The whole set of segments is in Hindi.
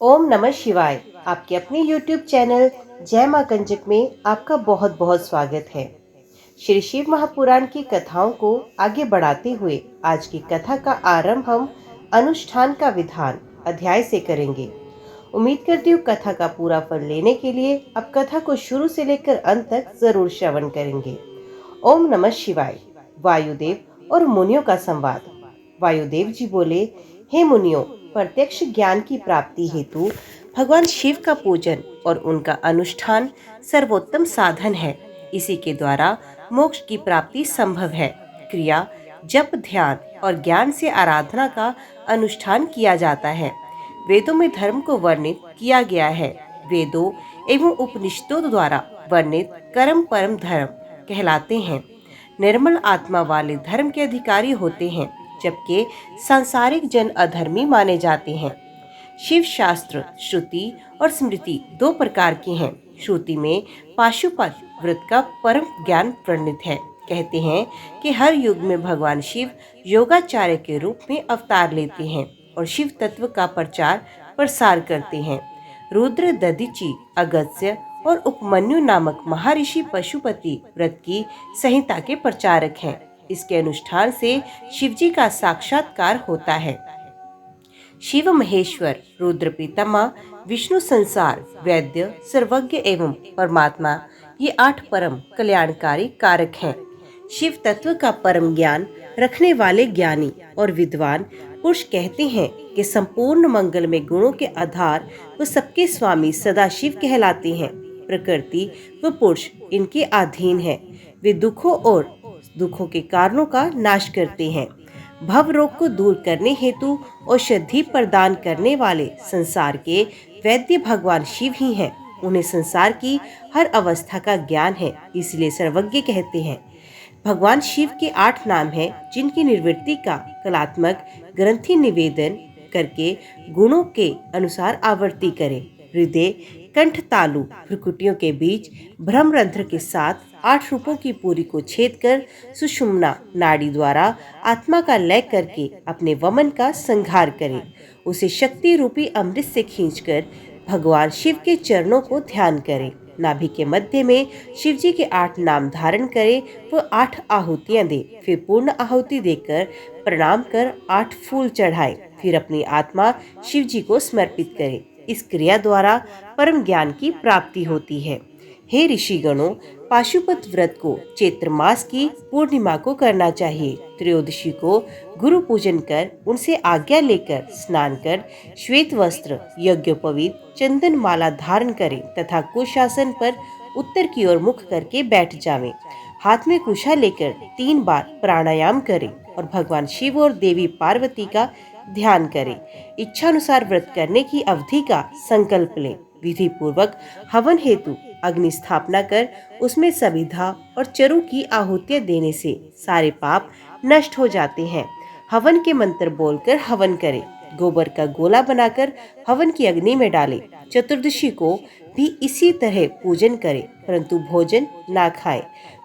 ओम नमः शिवाय। आपके अपने YouTube चैनल जय मां कंजक में आपका बहुत बहुत स्वागत है। श्री शिव महापुराण की कथाओं को आगे बढ़ाते हुए आज की कथा का आरंभ हम अनुष्ठान का विधान अध्याय से करेंगे। उम्मीद करती हूँ कथा का पूरा फल लेने के लिए अब कथा को शुरू से लेकर अंत तक जरूर श्रवण करेंगे। ओम नमः शिवाय। वायुदेव और मुनियों का संवाद। वायुदेव जी बोले, हे मुनियों, प्रत्यक्ष ज्ञान की प्राप्ति हेतु भगवान शिव का पूजन और उनका अनुष्ठान सर्वोत्तम साधन है। इसी के द्वारा मोक्ष की प्राप्ति संभव है। क्रिया, जप, ध्यान और ज्ञान से आराधना का अनुष्ठान किया जाता है। वेदों में धर्म को वर्णित किया गया है। वेदों एवं उपनिषदों द्वारा वर्णित कर्म परम धर्म कहलाते हैं। निर्मल आत्मा वाले धर्म के अधिकारी होते हैं, जबकि सांसारिक जन अधर्मी माने जाते हैं। शिव शास्त्र श्रुति और स्मृति दो प्रकार के हैं। श्रुति में पाशुपत व्रत का परम ज्ञान वर्णित है। कहते हैं कि हर युग में भगवान शिव योगाचार्य के रूप में अवतार लेते हैं और शिव तत्व का प्रचार प्रसार करते हैं। रुद्र, दधीचि, अगस्त्य और उपमन्यु नामक महर्षि पशुपति व्रत की संहिता के प्रचारक हैं। इसके अनुष्ठान से शिवजी का साक्षात्कार होता है। शिव महेश्वर, रुद्र पितामह, विष्णु संसार, वैद्य, सर्वज्ञ एवं परमात्मा, ये 8 परम कल्याणकारी कारक हैं। शिव तत्व का परम ज्ञान रखने वाले ज्ञानी और विद्वान पुरुष कहते हैं कि संपूर्ण मंगल में गुणों के आधार व सबके स्वामी सदाशिव कहलाते हैं। प्रकृति व पुरुष इनके अधीन है। वे दुखों के कारणों का नाश करते हैं। भव रोग को दूर करने हेतु औषधि प्रदान करने वाले संसार के वैद्य भगवान शिव ही हैं। उन्हें संसार की हर अवस्था का ज्ञान है, इसलिए सर्वज्ञ कहते हैं। भगवान शिव के 8 नाम हैं, जिनकी निवृत्ति का कलात्मक ग्रंथि निवेदन करके गुणों के अनुसार आवर्ती करें। हृदय, कंठ तालु, भ्रुकुटियों के बीच ब्रह्मरंध्र के साथ 8 रूपों की पूरी को छेद कर सुषुम्ना नाड़ी द्वारा आत्मा का लय करके अपने वमन का संहार करें। उसे शक्ति रूपी अमृत से खींचकर भगवान शिव के चरणों को ध्यान करें। नाभि के मध्य में शिवजी के 8 नाम धारण करें व 8 आहुतियां दे। फिर पूर्ण आहुति देकर प्रणाम कर 8 फूल चढ़ाएं। फिर अपनी आत्मा शिवजी को समर्पित करें। इस क्रिया द्वारा परम ज्ञान की प्राप्ति होती है। हे ऋषिगणों, पाशुपत व्रत को चैत्र मास की पूर्णिमा को करना चाहिए। त्रयोदशी को गुरु पूजन कर उनसे आज्ञा लेकर स्नान कर श्वेत वस्त्र, यज्ञोपवीत, चंदन माला धारण करें तथा कुशासन पर उत्तर की ओर मुख करके बैठ जावें। हाथ में कुशा लेकर 3 बार प्राणायाम करें और भगवान शिव और देवी पार्वती का ध्यान करें। इच्छानुसार व्रत करने की अवधि का संकल्प लें। विधि पूर्वक हवन हेतु अग्नि स्थापना कर उसमें सविधा और चरु की आहुतियां देने से सारे पाप नष्ट हो जाते हैं। हवन के मंत्र बोलकर हवन करें। गोबर का गोला बनाकर हवन की अग्नि में डालें। चतुर्दशी को भी इसी तरह पूजन करें, परंतु भोजन ना खाएं।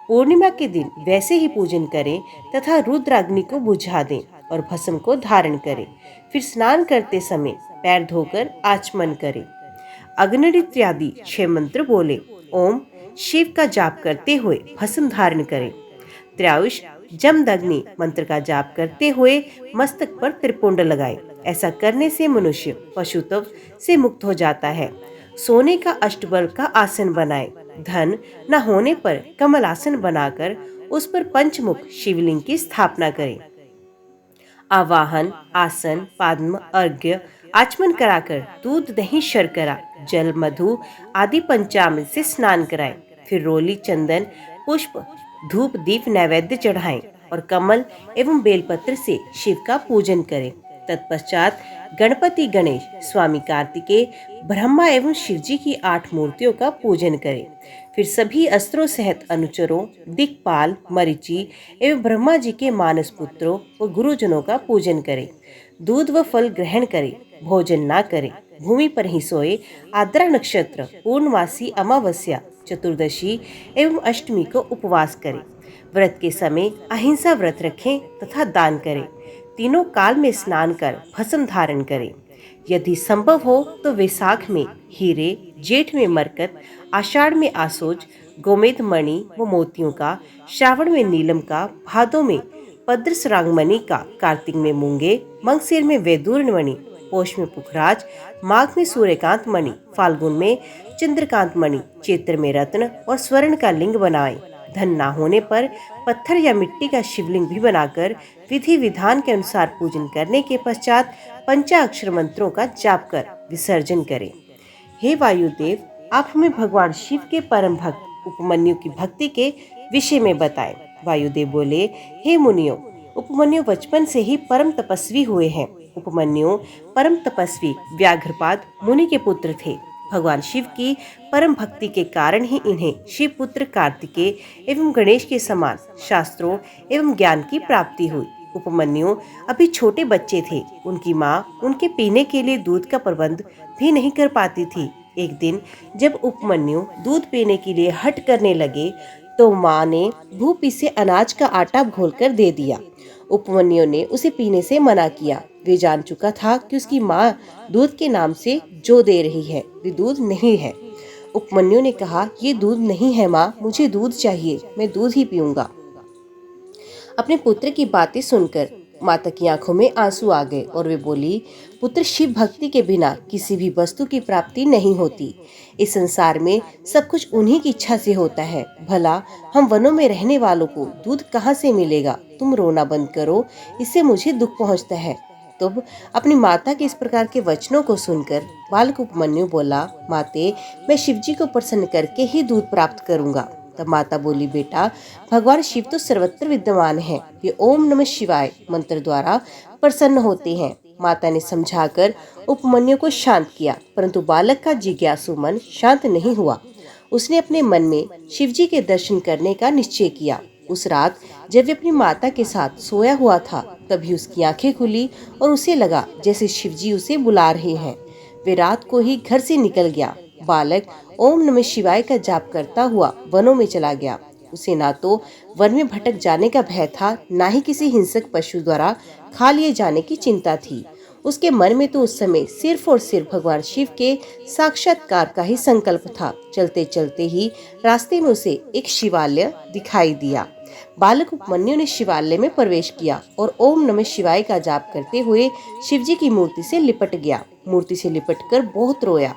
पूर्णिमा के दिन वैसे ही पूजन करें तथा रुद्राग्नि को बुझा दें और भस्म को धारण करें। फिर स्नान करते समय पैर धोकर आचमन करें। अग्निरित्यादि 6 मंत्र बोले। ओम शिव का जाप करते हुए भस्म धारण करें। त्रयायुष जमदग्नि मंत्र का जाप करते हुए मस्तक पर त्रिपुंड लगाएं। ऐसा करने से मनुष्य पशुत्व से मुक्त हो जाता है। सोने का अष्टबल का आसन बनाएं। धन न होने पर कमल आसन बनाकर उस पर पंचमुख शिवलिंग की स्थापना करें। आवाहन, आसन, पद्म, अर्घ्य, आचमन कराकर दूध, दही, शर्करा, जल, मधु आदि पंचामृत से स्नान कराएं। फिर रोली, चंदन, पुष्प, धूप, दीप नैवेद्य चढ़ाएं और कमल एवं बेलपत्र से शिव का पूजन करें। तत्पश्चात गणपति, गणेश, स्वामी कार्तिकेय, ब्रह्मा एवं शिवजी की 8 मूर्तियों का पूजन करें। फिर सभी अस्त्रों सहित अनुचरों, दिक्पाल, मरीचि एवं ब्रह्मा जी के मानस पुत्रों व गुरुजनों का पूजन करें। दूध व फल ग्रहण करें। भोजन ना करें। भूमि पर ही सोए। आद्रा नक्षत्र, पूर्णमासी, अमावस्या, चतुर्दशी एवं अष्टमी को उपवास करें। व्रत के समय अहिंसा व्रत रखें तथा दान करें। तीनों काल में स्नान कर भस्म धारण करें। यदि संभव हो तो वैसाख में हीरे, जेठ में मरकत, आषाढ़ में आसोज, गोमेद मणि व मोतियों का, श्रावण में नीलम का, भादों में पद्रसरांग मणि का, कार्तिक में मूंगे, मंगसिर में वैदूर्ण मणि, पौष में पुखराज, माघ में सूर्यकांत मणि, फाल्गुन में चंद्रकांत मणि, चैत्र में रत्न और स्वर्ण का लिंग बनाएं। धन ना होने पर पत्थर या मिट्टी का शिवलिंग भी बनाकर विधि विधान के अनुसार पूजन करने के पश्चात पंचाक्षर मंत्रों का जाप कर विसर्जन करें। हे वायुदेव, आप हमें भगवान शिव के परम भक्त उपमन्यु की भक्ति के विषय में बताएं। वायुदेव बोले, हे मुनियों, उपमन्यु बचपन से ही परम तपस्वी हुए हैं। उपमन्यु परम तपस्वी व्याघ्रपाद मुनि के पुत्र थे। भगवान शिव की परम भक्ति के कारण ही इन्हें शिव पुत्र कार्तिकेय एवं गणेश के समान शास्त्रों एवं ज्ञान की प्राप्ति हुई। उपमन्यु अभी छोटे बच्चे थे। उनकी माँ उनके पीने के लिए दूध का प्रबंध भी नहीं कर पाती थी। एक दिन जब उपमन्यु दूध पीने के लिए हट करने लगे तो माँ ने भूपी से अनाज का आटा घोलकर दे दिया। उपमन्यु ने उसे पीने से मना किया। वे जान चुका था कि उसकी माँ दूध के नाम से जो दे रही है वे दूध नहीं है। उपमन्यु ने कहा, ये दूध नहीं है माँ, मुझे दूध चाहिए, मैं दूध ही पीऊंगा। अपने पुत्र की बातें सुनकर माता की आंखों में आंसू आ गए और वे बोली, पुत्र शिव भक्ति के बिना किसी भी वस्तु की प्राप्ति नहीं होती। इस संसार में सब कुछ उन्हीं की इच्छा से होता है। भला हम वनों में रहने वालों को दूध कहाँ से मिलेगा? तुम रोना बंद करो, इससे मुझे दुख पहुँचता है। तब अपनी माता के इस प्रकार के वचनों को सुनकर बालक उपमन्यु बोला, माते, मैं शिवजी को प्रसन्न करके ही दूध प्राप्त करूंगा। तब माता बोली, बेटा, भगवान शिव तो सर्वत्र विद्यमान है। वे ओम नमः शिवाय मंत्र द्वारा प्रसन्न होते हैं। माता ने समझाकर उपमन्यु को शांत किया, परंतु बालक का जिज्ञासु मन शांत नहीं हुआ। उसने अपने मन में शिवजी के दर्शन करने का निश्चय किया। उस रात जब वे अपनी माता के साथ सोया हुआ था, तभी उसकी आंखें खुली और उसे लगा जैसे शिवजी उसे बुला रहे हैं। वे रात को ही घर से निकल गया। बालक ओम नमः शिवाय का जाप करता हुआ वनों में चला गया। उसे ना तो वन में भटक जाने का भय था, ना ही किसी हिंसक पशु द्वारा खा लिए जाने की चिंता थी। उसके मन में तो उस समय सिर्फ और सिर्फ भगवान शिव के साक्षात्कार का ही संकल्प था। चलते चलते ही रास्ते में उसे एक शिवालय दिखाई दिया। बालक उपमन्यु ने शिवालय में प्रवेश किया और ओम नमः शिवाय का जाप करते हुए शिवजी की मूर्ति से लिपट गया। मूर्ति से लिपटकर बहुत रोया।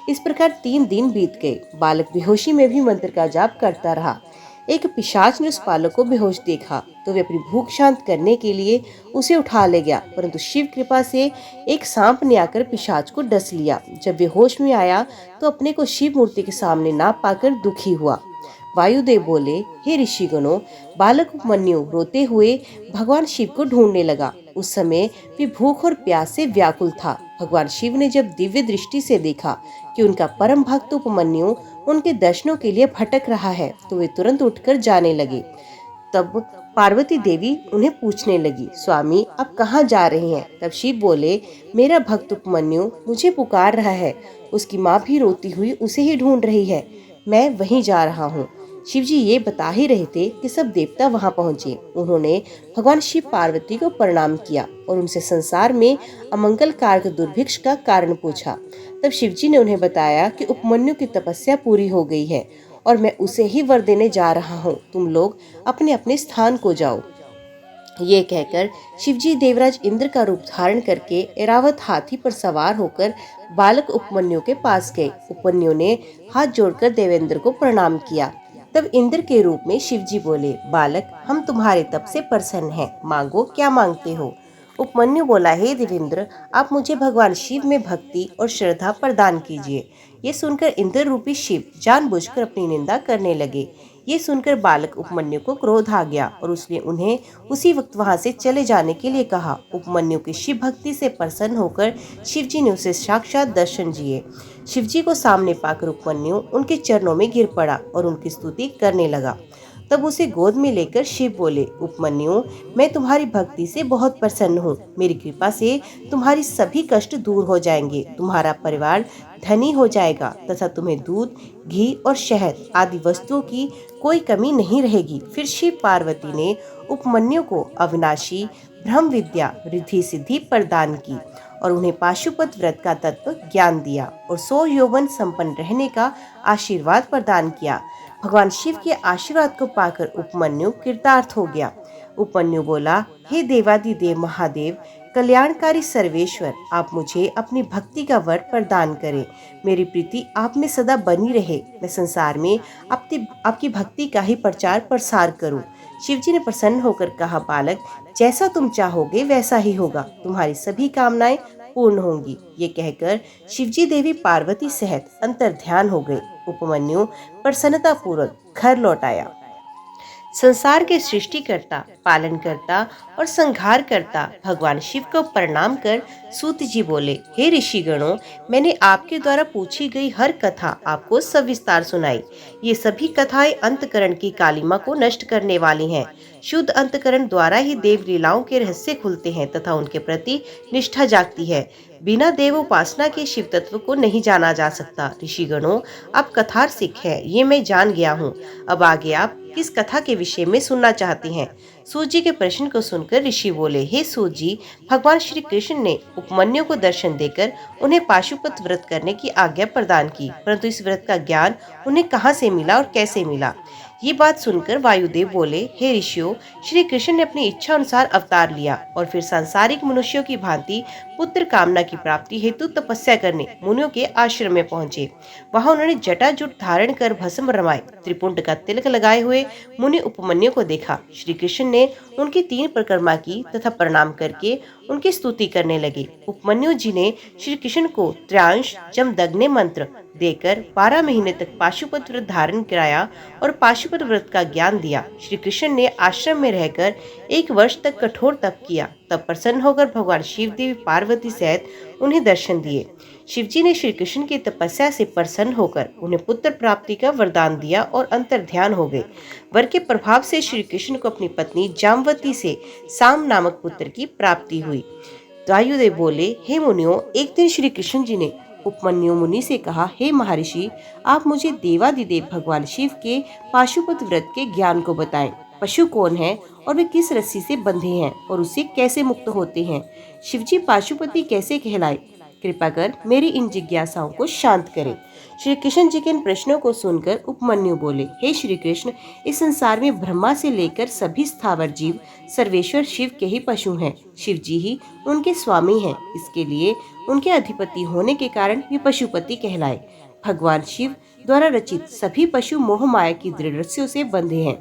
इस प्रकार 3 दिन बीत गए। बालक बेहोशी में भी मंत्र का जाप करता रहा। एक पिशाच ने उस बालक को बेहोश देखा तो वे अपनी भूख शांत करने के लिए उसे उठा ले गया, परंतु शिव कृपा से एक सांप ने आकर पिशाच को डस लिया। जब वे होश में आया तो अपने को शिव मूर्ति के सामने ना पाकर दुखी हुआ। वायुदेव बोले, हे ऋषिगणों, बालक उपमन्यु रोते हुए भगवान शिव को ढूंढने लगा। उस समय वे भूख और प्यास से व्याकुल था। भगवान शिव ने जब दिव्य दृष्टि से देखा कि उनका परम भक्त उपमन्यु उनके दर्शनों के लिए भटक रहा है, तो वे तुरंत उठकर जाने लगे। तब पार्वती देवी उन्हें पूछने लगी, स्वामी, आप कहाँ जा रहे हैं? तब शिव बोले, मेरा भक्त उपमन्यु मुझे पुकार रहा है। उसकी माँ भी रोती हुई उसे ही ढूंढ रही है। मैं वहीं जा रहा हूँ। शिवजी ये बता ही रहे थे कि सब देवता वहां पहुंचे। उन्होंने भगवान शिव पार्वती को प्रणाम किया और उनसे संसार में अमंगल कारक दुर्भिक्ष का कारण पूछा। तब शिवजी ने उन्हें बताया कि उपमन्यु की तपस्या पूरी हो गई है और मैं उसे ही वर देने जा रहा हूँ। तुम लोग अपने अपने स्थान को जाओ। ये कहकर शिवजी देवराज इंद्र का रूप धारण करके ऐरावत हाथी पर सवार होकर बालक उपमन्यु के पास गए। उपमन्यु ने हाथ जोड़कर देवेंद्र को प्रणाम किया। तब इंद्र के रूप में शिवजी बोले, बालक, हम तुम्हारे तप से प्रसन्न हैं, मांगो, क्या मांगते हो? उपमन्यु बोला, हे देवेंद्र, आप मुझे भगवान शिव में भक्ति और श्रद्धा प्रदान कीजिए। ये सुनकर इंद्र रूपी शिव जानबूझकर अपनी निंदा करने लगे। ये सुनकर बालक उपमन्यु को क्रोध आ गया और उसने उन्हें उसी वक्त वहां से चले जाने के लिए कहा। उपमन्यु की शिव भक्ति से प्रसन्न होकर शिवजी ने उसे साक्षात दर्शन दिए। शिवजी को सामने पाकर उपमन्यु उनके चरणों में गिर पड़ा और उनकी स्तुति करने लगा। तब उसे गोद में लेकर शिव बोले, उपमन्यु, मैं तुम्हारी भक्ति से बहुत प्रसन्न हूँ। मेरी कृपा से तुम्हारी सभी कष्ट दूर हो जाएंगे, तुम्हारा परिवार धनी हो जाएगा तथा तुम्हें दूध, घी और शहद आदि वस्तुओं की कोई कमी नहीं रहेगी। फिर शिव पार्वती ने उपमन्यु को अविनाशी ब्रह्म विद्या, रिद्धि सिद्धि प्रदान की और उन्हें पाशुपत व्रत का तत्व ज्ञान दिया और 100 यौवन संपन्न रहने का आशीर्वाद प्रदान किया। भगवान शिव के आशीर्वाद को पाकर उपमन्यु कृतार्थ हो गया। उपमन्यु बोला, हे देवादिदेव महादेव, कल्याणकारी सर्वेश्वर, आप मुझे अपनी भक्ति का वर प्रदान करें। मेरी प्रीति आप में सदा बनी रहे। मैं संसार में आपकी भक्ति का ही प्रचार प्रसार करूं। शिवजी ने प्रसन्न होकर कहा, बालक, जैसा तुम चाहोगे वैसा ही होगा। तुम्हारी सभी कामनाएं पूर्ण होंगी। ये कहकर शिवजी देवी पार्वती सहित अंतर्ध्यान हो गए। उपमन्यु प्रसन्नता पूर्वक घर लौट आया। संसार के सृष्टिकर्ता, पालनकर्ता और संहारकर्ता भगवान शिव को प्रणाम कर सूत जी बोले, हे ऋषिगणों, मैंने आपके द्वारा पूछी गई हर कथा आपको सविस्तार सुनाई। ये सभी कथाएं अंतकरण की कालिमा को नष्ट करने वाली हैं। शुद्ध अंतकरण द्वारा ही देव लीलाओं के रहस्य खुलते हैं तथा उनके प्रति निष्ठा जागती है। बिना देव उपासना के शिव तत्व को नहीं जाना जा सकता। ऋषिगणों, आप कथार सिख हैं, ये मैं जान गया हूँ। अब आगे आप किस कथा के विषय में सुनना चाहते हैं? सूत जी के प्रश्न को सुनकर ऋषि बोले, हे सूत जी, भगवान श्री कृष्ण ने उपमन्यु को दर्शन देकर उन्हें पाशुपत व्रत करने की आज्ञा प्रदान की, परंतु इस व्रत का ज्ञान उन्हें कहाँ से मिला और कैसे मिला? ये बात सुनकर वायुदेव बोले, हे ऋषियों, श्री कृष्ण ने अपनी इच्छा अनुसार अवतार लिया और फिर सांसारिक मनुष्यों की भांति पुत्र कामना की प्राप्ति हेतु तपस्या करने मुनियों के आश्रम में पहुंचे। वहां उन्होंने जटाजुट धारण कर भस्म रमाए त्रिपुंड का तिलक लगाए हुए मुनि उपमन्यु को देखा। श्री कृष्ण ने उनकी 3 परिक्रमा की तथा प्रणाम करके उनकी स्तुति करने लगे। उपमन्यु जी ने श्री कृष्ण को त्रयांश जमदग्नि मंत्र देकर 12 महीने तक पाशुपत व्रत धारण कराया और पाशुपत व्रत का ज्ञान दिया। श्री कृष्ण ने आश्रम में रहकर 1 वर्ष तक कठोर तप किया। तब प्रसन्न होकर भगवान शिव देवी पार्वती सहित उन्हें दर्शन दिए। शिवजी ने श्री कृष्ण की तपस्या से प्रसन्न होकर उन्हें पुत्र प्राप्ति का वरदान दिया और अंतर्ध्यान हो गए। वर के प्रभाव से श्री कृष्ण को अपनी पत्नी जामवती से साम नामक पुत्र की प्राप्ति हुई। वायुदेव बोले, हे मुनियों, एक दिन श्री कृष्ण जी ने उपमन्यु मुनि से कहा, हे महर्षि, आप मुझे देवादिदेव भगवान शिव के पाशुपत व्रत के ज्ञान को बताएं। पशु कौन है और वे किस रस्सी से बंधे हैं और उससे कैसे मुक्त होते हैं? शिवजी पाशुपति कैसे कहलाए? कृपा कर मेरी इन जिज्ञासाओं को शांत करें। श्री कृष्ण जी के इन प्रश्नों को सुनकर उपमन्यु बोले, हे श्री कृष्ण, इस संसार में ब्रह्मा से लेकर सभी स्थावर जीव सर्वेश्वर शिव के ही पशु हैं। शिव जी ही उनके स्वामी हैं। इसके लिए उनके अधिपति होने के कारण वे पशुपति कहलाए। भगवान शिव द्वारा रचित सभी पशु मोह माया की दृढ़ रस्सियों से बंधे हैं।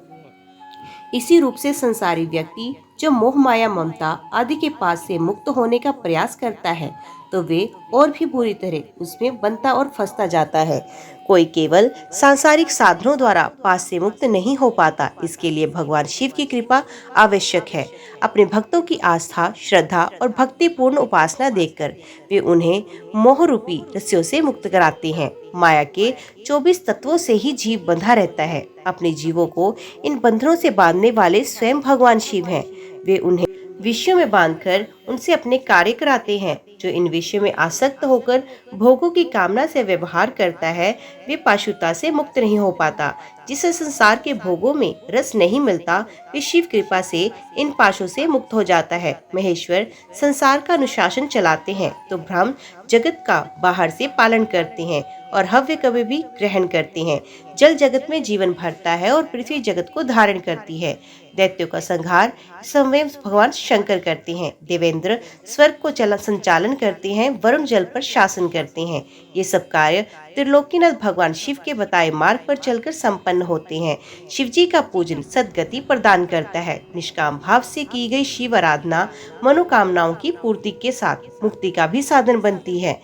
इसी रूप से संसारी व्यक्ति जो मोह माया ममता आदि के पास से मुक्त होने का प्रयास करता है तो वे और भी बुरी तरह उसमें बंधता और फंसता जाता है। कोई केवल सांसारिक साधनों द्वारा पास से मुक्त नहीं हो पाता। इसके लिए भगवान शिव की कृपा आवश्यक है। अपने भक्तों की आस्था, श्रद्धा और भक्तिपूर्ण उपासना देखकर वे उन्हें मोह रूपी रस्सियों से मुक्त कराते हैं। माया के 24 तत्वों से ही जीव बंधा रहता है। अपने जीवों को इन बंधनों से बांधने वाले स्वयं भगवान शिव हैं। वे उन्हें विषयों में बांधकर उनसे अपने कार्य कराते हैं। जो इन विषयों में आसक्त होकर भोगों की कामना से व्यवहार करता है, वे पाशुता से मुक्त नहीं हो पाता। जिसे संसार के भोगों में रस नहीं मिलता, वे शिव कृपा से इन पाशों से मुक्त हो जाता है। महेश्वर संसार का अनुशासन चलाते हैं तो ब्रह्म जगत का बाहर से पालन करते हैं और हव्य कभी भी ग्रहण करते हैं। जल जगत में जीवन भरता है और पृथ्वी जगत को धारण करती है। दैत्यों का संहार स्वयं भगवान शंकर करते हैं। देवेंद्र स्वर्ग को संचालन करते हैं। वरुण जल पर शासन करते हैं। ये सब कार्य त्रिलोकीनाथ भगवान शिव के बताए मार्ग पर चलकर संपन्न होते हैं। शिव जी का पूजन सद्गति प्रदान करता है। निष्काम भाव से की गई शिव आराधना मनोकामनाओं की पूर्ति के साथ मुक्ति का भी साधन बनती है।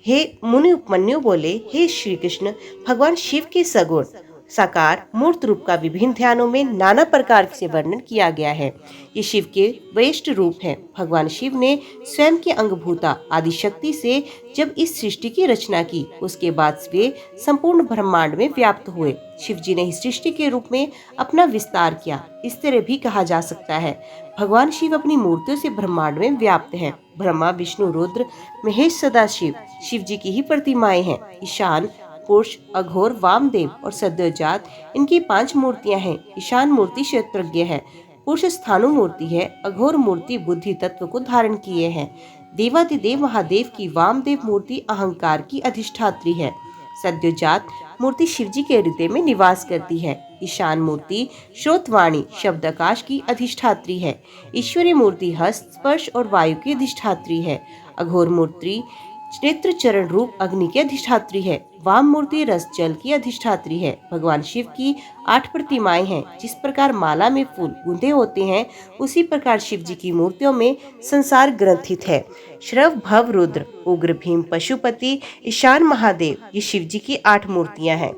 हे मुनि उपमन्यु बोले, हे श्री कृष्ण, भगवान शिव के सगुण साकार मूर्त रूप का विभिन्न ध्यानों में नाना प्रकार से वर्णन किया गया है। ये शिव के वैष्ट रूप है। भगवान शिव ने स्वयं के अंगभूता आदि शक्ति से जब इस सृष्टि की रचना की, उसके बाद वे संपूर्ण ब्रह्मांड में व्याप्त हुए। शिव जी ने इस सृष्टि के रूप में अपना विस्तार किया। इस तरह भी कहा जा सकता है, भगवान शिव अपनी मूर्तियों से ब्रह्मांड में व्याप्त हैं। ब्रह्मा, विष्णु, रुद्र, महेश, सदाशिव शिव जी की ही प्रतिमाएं हैं। ईशान, पुरुष, अघोर, वामदेव और सद्योजात इनकी 5 मूर्तियां हैं। ईशान मूर्ति क्षेत्रज्ञ है। पुरुष स्थानु मूर्ति है। अघोर मूर्ति बुद्धि तत्व को धारण किए हैं। देवादिदेव महादेव की वामदेव मूर्ति अहंकार की अधिष्ठात्री है। सद्योजात मूर्ति शिवजी के हृदय में निवास करती है। ईशान मूर्ति श्रोतवाणी शब्दाकाश की अधिष्ठात्री है। ईश्वरी मूर्ति हस्त स्पर्श और वायु की अधिष्ठात्री है। अघोर मूर्ति नेत्र चरण रूप अग्नि की अधिष्ठात्री है। वाम मूर्ति रस जल की अधिष्ठात्री है। भगवान शिव की 8 प्रतिमाएं हैं। जिस प्रकार माला में फूल गुंथे होते हैं, उसी प्रकार शिव जी की मूर्तियों में संसार ग्रंथित है। श्रव भव रुद्र उग्र भीम पशुपति ईशान महादेव, ये शिव जी की 8 मूर्तियां हैं।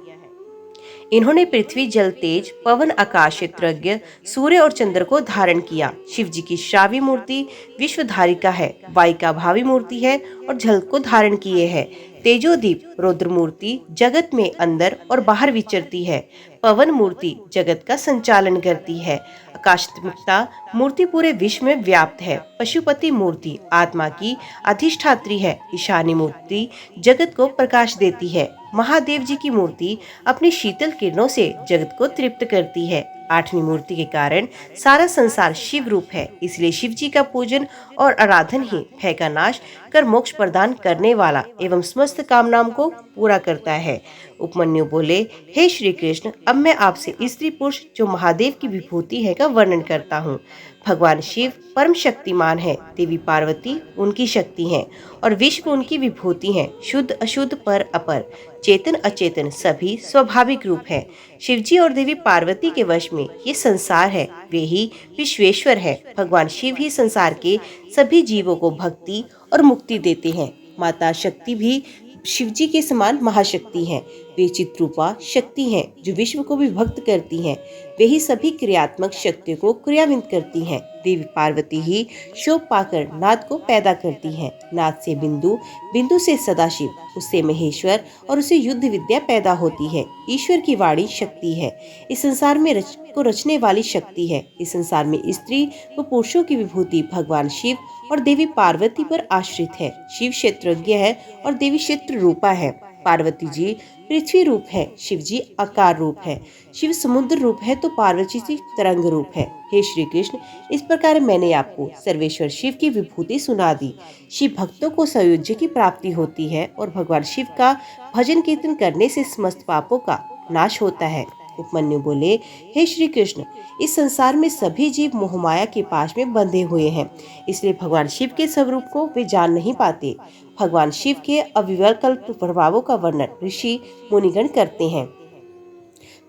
इन्होंने पृथ्वी जल तेज पवन आकाश क्षेत्रज्ञ सूर्य और चंद्र को धारण किया। शिव जी की श्रावी मूर्ति विश्वधारिका है। वायिका भावी मूर्ति है और जल को धारण किए है। तेजोदीप रुद्र मूर्ति जगत में अंदर और बाहर विचरती है। पवन मूर्ति जगत का संचालन करती है। आकाशत्मिकता मूर्ति पूरे विश्व में व्याप्त है। पशुपति मूर्ति आत्मा की अधिष्ठात्री है। ईशानी मूर्ति जगत को प्रकाश देती है। महादेव जी की मूर्ति अपनी शीतल किरणों से जगत को तृप्त करती है। 8वीं मूर्ति के कारण सारा संसार शिव रूप है। इसलिए शिव जी का पूजन और आराधन ही भय का नाश कर मोक्ष प्रदान करने वाला एवं समस्त कामनाओं को पूरा करता है। उपमन्यु बोले, हे श्री कृष्ण, अब मैं आपसे स्त्री पुरुष जो महादेव की विभूति है का वर्णन करता हूँ। भगवान शिव परम शक्तिमान है। देवी पार्वती उनकी शक्ति हैं और विश्व उनकी विभूति हैं। शुद्ध अशुद्ध पर अपर चेतन अचेतन सभी स्वाभाविक रूप है। शिवजी और देवी पार्वती के वश में ये संसार है। वे ही विश्वेश्वर है। भगवान शिव ही संसार के सभी जीवों को भक्ति और मुक्ति देते हैं। माता शक्ति भी शिवजी के समान महाशक्ति हैं। वे चित्रूपा शक्ति हैं जो विश्व को भी भक्त करती हैं। वे ही सभी क्रियात्मक शक्तियों को क्रियान्वित करती हैं। देवी पार्वती ही शोभ पाकर नाद को पैदा करती हैं। नाद से बिंदु, बिंदु से सदाशिव, उससे महेश्वर और उससे युद्ध विद्या पैदा होती है। ईश्वर की वाणी शक्ति है। इस संसार में को रचने वाली शक्ति है। इस संसार में स्त्री व पुरुषों की विभूति भगवान शिव और देवी पार्वती पर आश्रित है। शिव क्षेत्रज्ञ है और देवी क्षेत्र रूपा है। पार्वती जी पृथ्वी रूप है। शिव जी आकार रूप है। शिव समुद्र रूप है तो पार्वती जी तरंग रूप है। हे श्री कृष्ण, इस प्रकार मैंने आपको सर्वेश्वर शिव की विभूति सुना दी। शिव भक्तों को सयुज्य की प्राप्ति होती है और भगवान शिव का भजन कीर्तन करने से समस्त पापों का नाश होता है। उपमन्यु बोले, हे श्री कृष्ण, इस संसार में सभी जीव मोहमाया के पाश में बंधे हुए हैं। इसलिए भगवान शिव के स्वरूप को वे जान नहीं पाते। भगवान शिव के अविकल्प प्रभावों का वर्णन ऋषि मुनिगण करते हैं।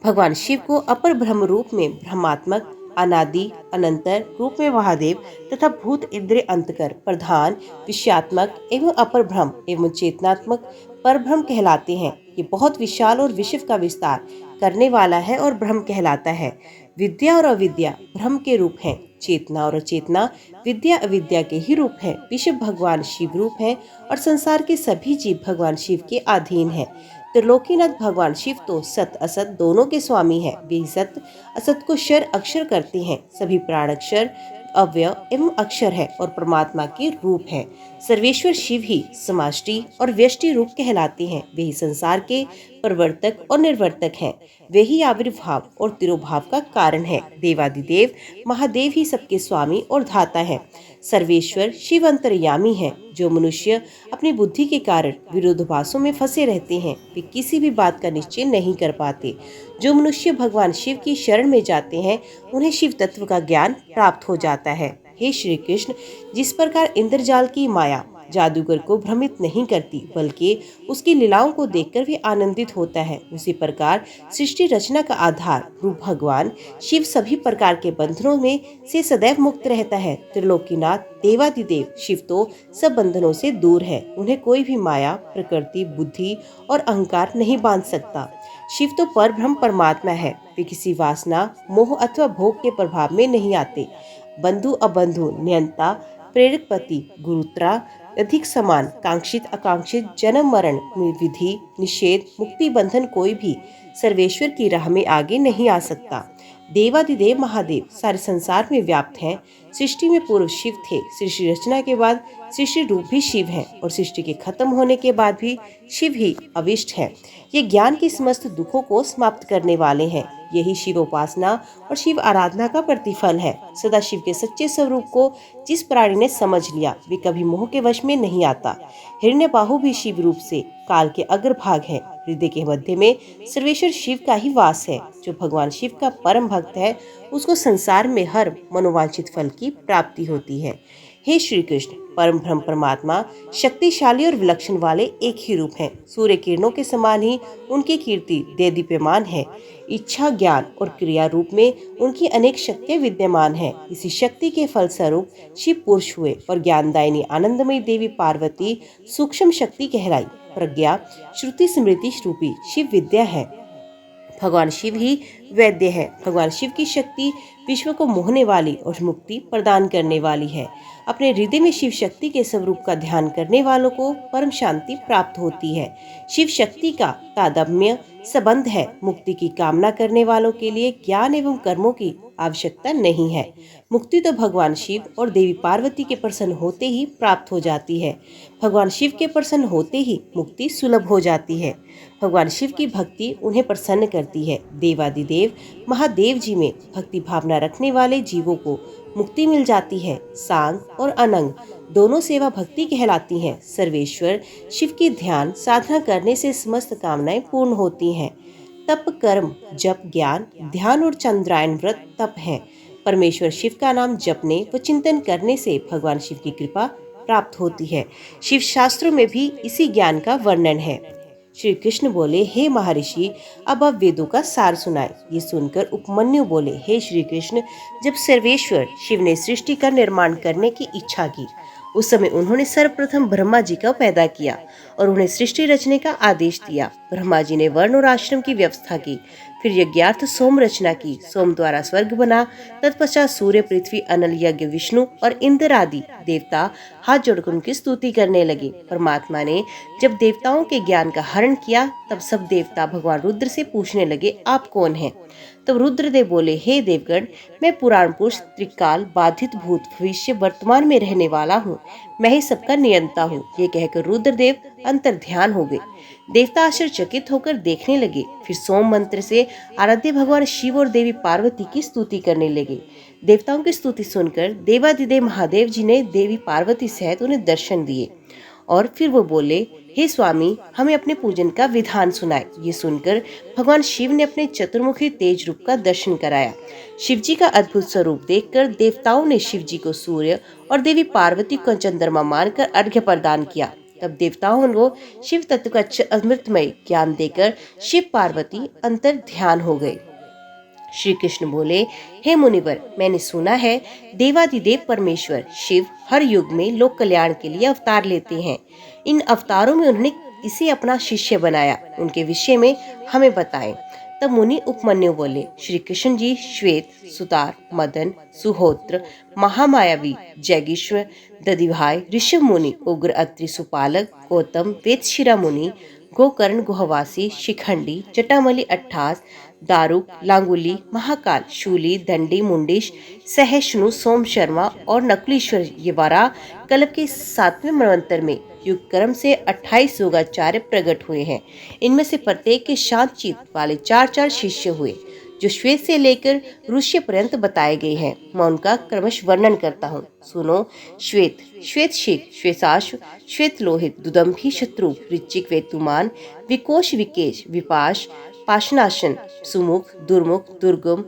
भगवान शिव को अपर ब्रह्म रूप में ब्रह्मात्मक, अनादि, अनंतर रूप में महादेव तथा भूत इंद्रिय अंतकर, प्रधान, विषयात्मक एवं अपर ब्रह्म एवं चेतनात्मक परब्रह्म कहलाते हैं। ये बहुत विशाल और विश्व का विस्तार करने वाला है और ब्रह्म कहलाता है। विद्या और अविद्या ब्रह्म के रूप हैं। चेतना और अचेतना विद्या अविद्या के ही रूप है। विश्व भगवान शिव रूप है और संसार के सभी जीव भगवान शिव के अधीन है। त्रिलोकीनाथ भगवान शिव तो सत असत दोनों के स्वामी है। वे सत असत को क्षर अक्षर करते हैं। सभी प्राण अक्षर अव्यय एवं अक्षर है और परमात्मा के रूप है। सर्वेश्वर शिव ही समाष्टि और व्यष्टि रूप कहलाते हैं। वे ही संसार के प्रवर्तक और निर्वर्तक हैं। वे ही आविर्भाव और तिरोभाव का कारण है। देवादिदेव महादेव ही सबके स्वामी और धाता है। सर्वेश्वर शिव अंतर्यामी है। जो मनुष्य अपनी बुद्धि के कारण विरोधाभासों में फंसे रहते हैं, वे किसी भी बात का निश्चय नहीं कर पाते। जो मनुष्य भगवान शिव की शरण में जाते हैं, उन्हें शिव तत्व का ज्ञान प्राप्त हो जाता है। हे श्री कृष्ण, जिस प्रकार इंद्रजाल की माया जादूगर को भ्रमित नहीं करती, बल्कि उसकी लीलाओं को देखकर भी आनंदित होता है, उसी प्रकार सृष्टि रचना का आधार रूप भगवान शिव सभी प्रकार के बंधनों में से सदैव मुक्त रहता है। त्रिलोकीनाथ देवादिदेव शिव तो सब बंधनों से दूर है। उन्हें कोई भी माया, प्रकृति, बुद्धि और अहंकार नहीं बांध सकता। शिव तो परब्रह्म परमात्मा है। वे किसी वासना, मोह अथवा भोग के प्रभाव में नहीं आते। बंधु अबंधु, नियंता, प्रेरक पति, गुरुत्रा, अधिक समान, कांक्षित आकांक्षित, जन्म मरण, विधि निषेध, मुक्ति बंधन कोई भी सर्वेश्वर की राह में आगे नहीं आ सकता। देवादिदेव महादेव सारे संसार में व्याप्त हैं। सृष्टि में पूर्व शिव थे, सृष्टि रचना के बाद सृष्टि रूप भी शिव हैं और सृष्टि के खत्म होने के बाद भी शिव ही अविष्ट हैं। ये ज्ञान के समस्त दुखों को समाप्त करने वाले हैं। यही शिव उपासना और शिव आराधना का प्रतिफल है। सदा शिव के सच्चे स्वरूप को जिस प्राणी ने समझ लिया वे कभी मोह के वश में नहीं आता। हिरण्यबाहु भी शिव रूप से काल के अग्रभाग है। हृदय के मध्य में सर्वेश्वर शिव का ही वास है। जो भगवान शिव का परम भक्त है उसको संसार में हर मनोवांछित फल की प्राप्ति होती है। हे श्री कृष्ण, परम ब्रह्म परमात्मा शक्तिशाली और विलक्षण वाले एक ही रूप हैं। सूर्य किरणों के समान ही उनकी कीर्ति देदीप्यमान है। इच्छा, ज्ञान और क्रिया रूप में उनकी अनेक शक्तियां विद्यमान हैं। इसी शक्ति के फलस्वरूप शिव पुरुष हुए और ज्ञानदायिनी आनंदमयी देवी पार्वती सूक्ष्म शक्ति कहलाई। प्रज्ञा, श्रुति, स्मृति रूपी शिव विद्या है। भगवान शिव ही वैद्य है। भगवान शिव की शक्ति विश्व को मोहने वाली और मुक्ति प्रदान करने वाली है। अपने हृदय में शिव शक्ति के स्वरूप का ध्यान करने वालों को परम शांति प्राप्त होती है। शिव शक्ति का तादात्म्य संबंध है। मुक्ति की कामना करने वालों के लिए ज्ञान एवं कर्मों की आवश्यकता नहीं है। मुक्ति तो भगवान शिव और देवी पार्वती के प्रसन्न होते ही प्राप्त हो जाती है। भगवान शिव के प्रसन्न होते ही मुक्ति सुलभ हो जाती है। भगवान शिव की भक्ति उन्हें प्रसन्न करती है। देवादिदेव महादेव जी में भक्ति भावना रखने वाले जीवों को मुक्ति मिल जाती है। सांग और अनंग दोनों सेवा भक्ति कहलाती हैं। सर्वेश्वर शिव की ध्यान साधना करने से समस्त कामनाएं पूर्ण होती हैं। तप, कर्म, जप, ज्ञान, ध्यान और चंद्रायन व्रत तप हैं। परमेश्वर शिव का नाम जपने व चिंतन करने से भगवान शिव की कृपा प्राप्त होती है। शिव शास्त्रों में भी इसी ज्ञान का वर्णन है। श्री कृष्ण बोले, हे महर्षि, अब आप वेदों का सार सुनाए। ये सुनकर उपमन्यु बोले, हे श्री कृष्ण, जब सर्वेश्वर शिव ने सृष्टि का निर्माण करने की इच्छा की उस समय उन्होंने सर्वप्रथम ब्रह्मा जी का पैदा किया और उन्हें सृष्टि रचने का आदेश दिया। ब्रह्मा जी ने वर्ण और आश्रम की व्यवस्था की, फिर यज्ञार्थ सोम रचना की। सोम द्वारा स्वर्ग बना। तत्पश्चात सूर्य, पृथ्वी, अनल, यज्ञ, विष्णु और इंद्र आदि देवता हाथ जोड़कर उनकी स्तुति करने लगे। परमात्मा ने जब देवताओं के ज्ञान का हरण किया तब सब देवता भगवान रुद्र से पूछने लगे, आप कौन हैं? तब रुद्रदेव बोले, हे देवगण, मैं पुराण पुरुष, त्रिकाल, बाधित, भूत, भविष्य, वर्तमान में रहने वाला हूँ। मैं ही सबका नियंता हूँ। ये कहकर रुद्रदेव अंतर ध्यान हो गए। देवता आश्चर्यचकित होकर देखने लगे। फिर सोम मंत्र से आराध्य भगवान शिव और देवी पार्वती की स्तुति करने लगे। देवताओं की स्तुति सुनकर देवादिदेव महादेव जी ने देवी पार्वती सहित उन्हें दर्शन दिए और फिर वो बोले, हे स्वामी, हमें अपने पूजन का विधान सुनाए। ये सुनकर भगवान शिव ने अपने चतुर्मुखी तेज रूप का दर्शन कराया। शिव जी का अद्भुत स्वरूप देखकर देवताओं ने शिव जी को सूर्य और देवी पार्वती को चंद्रमा मानकर अर्घ्य प्रदान किया। तब देवताओं को शिव तत्व का अमृतमय ज्ञान देकर शिव पार्वती अंतर ध्यान हो गए। श्री कृष्ण बोले, हे मुनिवर, मैंने सुना है देवादिदेव परमेश्वर शिव हर युग में लोक कल्याण के लिए अवतार लेते हैं। इन अवतारों में उन्होंने इसे अपना शिष्य बनाया। उनके विषय में हमें बताएं। तब मुनि उपमन्यु बोले, श्री कृष्ण जी श्वेत, सुतार, मदन, सुहोत्र, महामायावी, जैगीश्वर, दधिभाई, ऋषभ मुनि, उग्र, अत्रि, सुपालक, गौतम, वेदशिरा मुनि, गोकर्ण, गुहवासी, शिखंडी, जटामली, अट्ठास, दारुक, लांगुली, महाकाल, शूली, दंडी, मुंडिश, सहिष्णु, सोम शर्मा और नकुलेश्वर ये 12 कल्प के 7वें मनवंतर में युग कर्म से 28 योगाचार्य प्रकट हुए हैं। इनमें से प्रत्येक के शांत चित्त वाले 4-4 शिष्य हुए जो श्वेत से लेकर ऋष्य पर्यंत बताए गए हैं। मैं उनका क्रमश वर्णन करता हूँ, सुनो। श्वेत, श्वेत शीख, श्वेताश्व, श्वेत लोहित, दुदम्भी, शत्रु, ऋचिक, वेतुमान, विकोश, विकेश, विपाश, पाशनाशन, सुमुख, दुर्मुख, दुर्गम,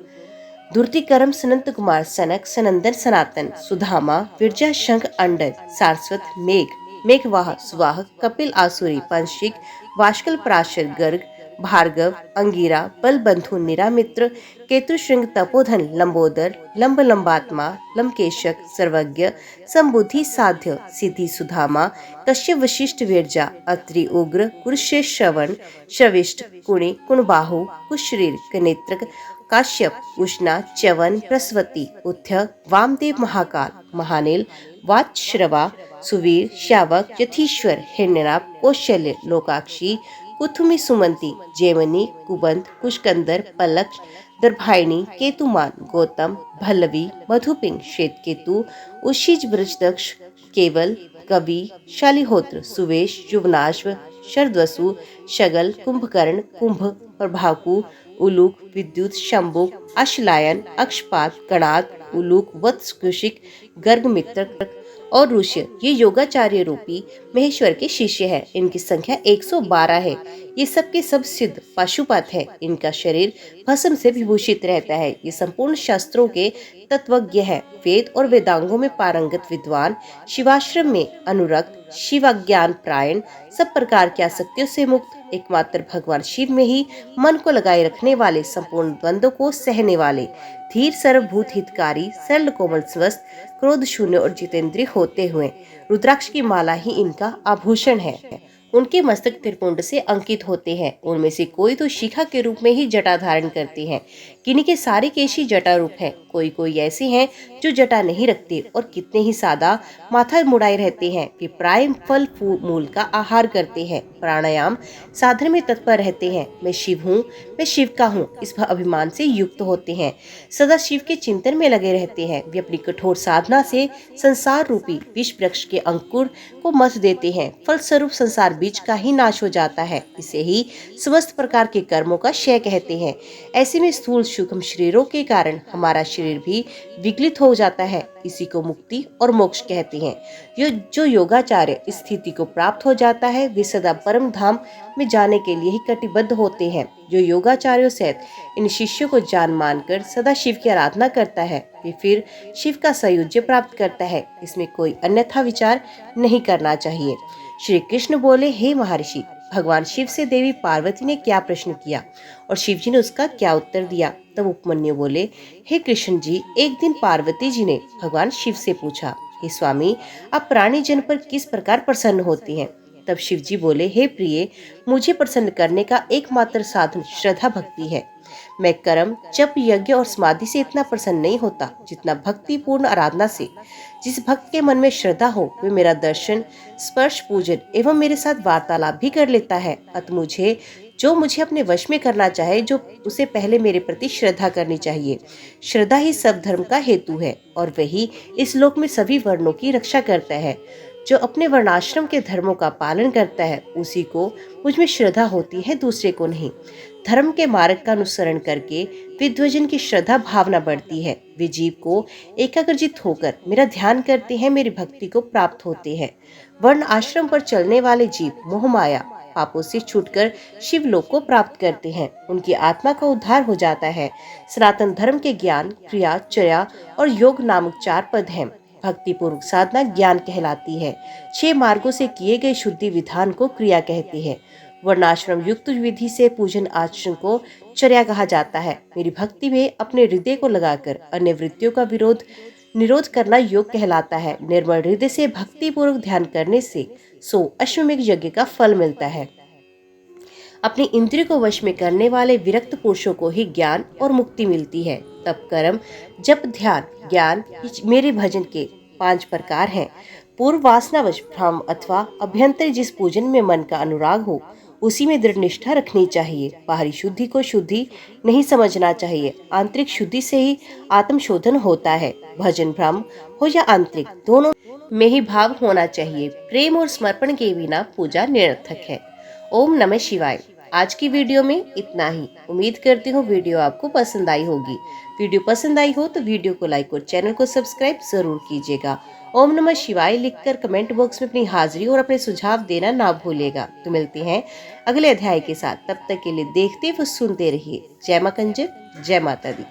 धुर्तिकरम, सनंत कुमार, सनक, सनंदन, सनातन, सुधामा, विरजा, शंख, अंडर, सारस्वत, मेघ, मेघवाह, सुवाहक, कपिल, आसुरी, पंशिक, वाष्कल, पराशर, गर्ग, भार्गव, अंगिरा, बलबंधु, निरामित्र, केतुश्रृंग, तपोधन, लंबोदर, लंब, लंबात्मा, लंकेशक, सर्वज्ञ, संबुद्धि, साध्य, सिद्धि, सुधामा, कश्यप, वशिष्ठ, विरजा, अत्रि, उग्र, कुरुश्रेष्ठ, श्रवण, श्रविष्ठ, कुणि, कुणबाहु, कुशरीर, कनेत्रक, काश्यप, उष्णा, च्यवन, प्रसवती, उथ्य, वामदेव, महाकाल, महानील, वातश्रवा, सुवीर, श्यावक, यथीश्वर, हिरण्यनाभ, कौशल्य, लोकाक्षी, कुथुमी, सुमंती, जैमनी, कुबंत, कुशकंदर, पलक, दर्भायणी, केतुमान, गौतम, भल्लवी, मधुपिंग, श्वेतकेतु, उशिज, बृजदक्ष, केवल, कवि, शालिहोत्र, सुवेश, युवनाश्व, शरदवसु, शगल, कुंभकर्ण, कुंभ, प्रभाकु, उलूक, विद्युत, शंभुक, अश्लायन, अक्षपात, गणात, उलूक, वत्स, कुशिक, गर्ग, मित्र और ऋष्य ये योगाचार्य रूपी महेश्वर के शिष्य है। इनकी संख्या 112 है। ये सब के सब सिद्ध पाशुपत है। इनका शरीर भस्म से विभूषित रहता है। ये संपूर्ण शास्त्रों के तत्वज्ञ है। वेद और वेदांगों में पारंगत विद्वान, शिवाश्रम में अनुरक्त, शिवाज्ञान प्रायण, सब प्रकार की आसक्तियों से मुक्त, एकमात्र भगवान शिव में ही मन को लगाए रखने वाले, संपूर्ण द्वंद्वों को सहने वाले, धीर, सर्वभूत हितकारी, सरल, कोमल, स्वस्थ, क्रोध शून्य और जितेंद्रिय होते हुए रुद्राक्ष की माला ही इनका आभूषण है। उनके मस्तक त्रिपुंड से अंकित होते हैं। उनमें से कोई तो शिखा के रूप में ही जटा धारण करते हैं। किन्हीं के सारे केशी जटा रूप हैं। कोई कोई ऐसे हैं जो जटा नहीं रखते और कितने ही सादा माथा मुड़ाए रहते हैं। वे प्राय फल मूल का आहार करते हैं। प्राणायाम साधन में तत्पर रहते हैं। मैं शिव हूँ, मैं शिव का हूँ, इस अभिमान से युक्त होते हैं। सदा शिव के चिंतन में लगे रहते हैं। वे अपनी कठोर साधना से संसार रूपी विष वृक्ष के अंकुर को मथ देते हैं। फलस्वरूप संसार बीज का ही नाश हो जाता है। इसे ही समस्त प्रकार के कर्मों का क्षय कहते हैं। ऐसे में स्थूल सूक्ष्म शरीरों के कारण हमारा शरीर भी विगलित हो जाता है। इसी को मुक्ति और मोक्ष कहते हैं। जो योगाचार्य इस स्थिति को प्राप्त हो जाता है, वे सदा परम धाम में जाने के लिए ही कटिबद्ध होते हैं। जो योगाचार्यों सहित इन शिष्यों को जान मानकर सदा शिव की आराधना करता है, वे फिर शिव का सायुज्य प्राप्त करता है। इसमें कोई अन्यथा विचार नहीं करना चाहिए। श्री कृष्ण बोले, हे महर्षि, भगवान शिव से देवी पार्वती ने क्या प्रश्न किया और शिव जी ने उसका क्या उत्तर दिया? तब उपमन्यु बोले, हे कृष्ण जी, एक दिन पार्वती जी ने भगवान शिव से पूछा, हे स्वामी, आप प्राणी जन पर किस प्रकार प्रसन्न होती हैं? तब शिव जी बोले, हे प्रिय, मुझे प्रसन्न करने का एकमात्र साधन श्रद्धा भक्ति है। मैं कर्म, जप, यज्ञ और समाधि से इतना प्रसन्न नहीं होता जितना भक्ति पूर्ण आराधना से। जिस भक्त के मन में श्रद्धा हो, वे मेरा दर्शन, स्पर्श, पूजन एवं मेरे साथ वार्तालाप भी कर लेता है। अतः मुझे अपने वश में करना चाहे, जो उसे पहले मेरे प्रति श्रद्धा करनी चाहिए। श्रद्धा ही सब धर्म का हेतु है और वही इस लोक में सभी वर्णों की रक्षा करता है। जो अपने वर्णाश्रम के धर्मों का पालन करता है, उसी को मुझ में श्रद्धा होती है, दूसरे को नहीं। धर्म के मार्ग का अनुसरण करके विद्वजन की श्रद्धा भावना बढ़ती है। वे जीव को एकाग्रचित होकर मेरा ध्यान करते हैं, मेरी भक्ति को प्राप्त होते हैं। वर्ण आश्रम पर चलने वाले जीव मोह माया पापों से छूटकर शिवलोक को प्राप्त करते हैं। उनकी आत्मा का उद्धार हो जाता है। सनातन धर्म के ज्ञान, क्रिया, चर्या और योग नामक 4 पद हैं। भक्ति पूर्वक साधना ज्ञान कहलाती है। 6 मार्गों से किए गए शुद्धि विधान को क्रिया कहते हैं। वर्णाश्रम युक्त विधि से पूजन आचरण को चर्या कहा जाता है। मेरी भक्ति में अपने हृदय को लगाकर अन्य वृत्तियों का निरोध करना योग कहलाता है। निर्मल हृदय से भक्ति पूर्वक ध्यान करने से 100 अश्वमेघ यज्ञ का फल मिलता है। अपनी इंद्रिय को वश में करने वाले विरक्त पुरुषों को ही ज्ञान और मुक्ति मिलती है। तप, कर्म, जप, ध्यान, ज्ञान मेरे भजन के 5 प्रकार हैं। पूर्व वासनावश भ्रम अथवा अभ्यंतर जिस पूजन में मन का अनुराग हो, उसी में दृढ़ निष्ठा रखनी चाहिए। बाहरी शुद्धि को शुद्धि नहीं समझना चाहिए। आंतरिक शुद्धि से ही आत्मशोधन होता है। भजन भ्रम हो या आंतरिक, दोनों में ही भाव होना चाहिए। प्रेम और समर्पण के बिना पूजा निरर्थक है। ओम नमः शिवाय। आज की वीडियो में इतना ही। उम्मीद करती हूँ वीडियो आपको पसंद आई होगी। वीडियो पसंद आई हो तो वीडियो को लाइक और चैनल को सब्सक्राइब जरूर कीजिएगा। ओम नमः शिवाय लिखकर कमेंट बॉक्स में अपनी हाजिरी और अपने सुझाव देना ना भूलेगा। तो मिलते हैं अगले अध्याय के साथ। तब तक के लिए देखते व सुनते रहिए। जय मां कंजक, जय माता दी।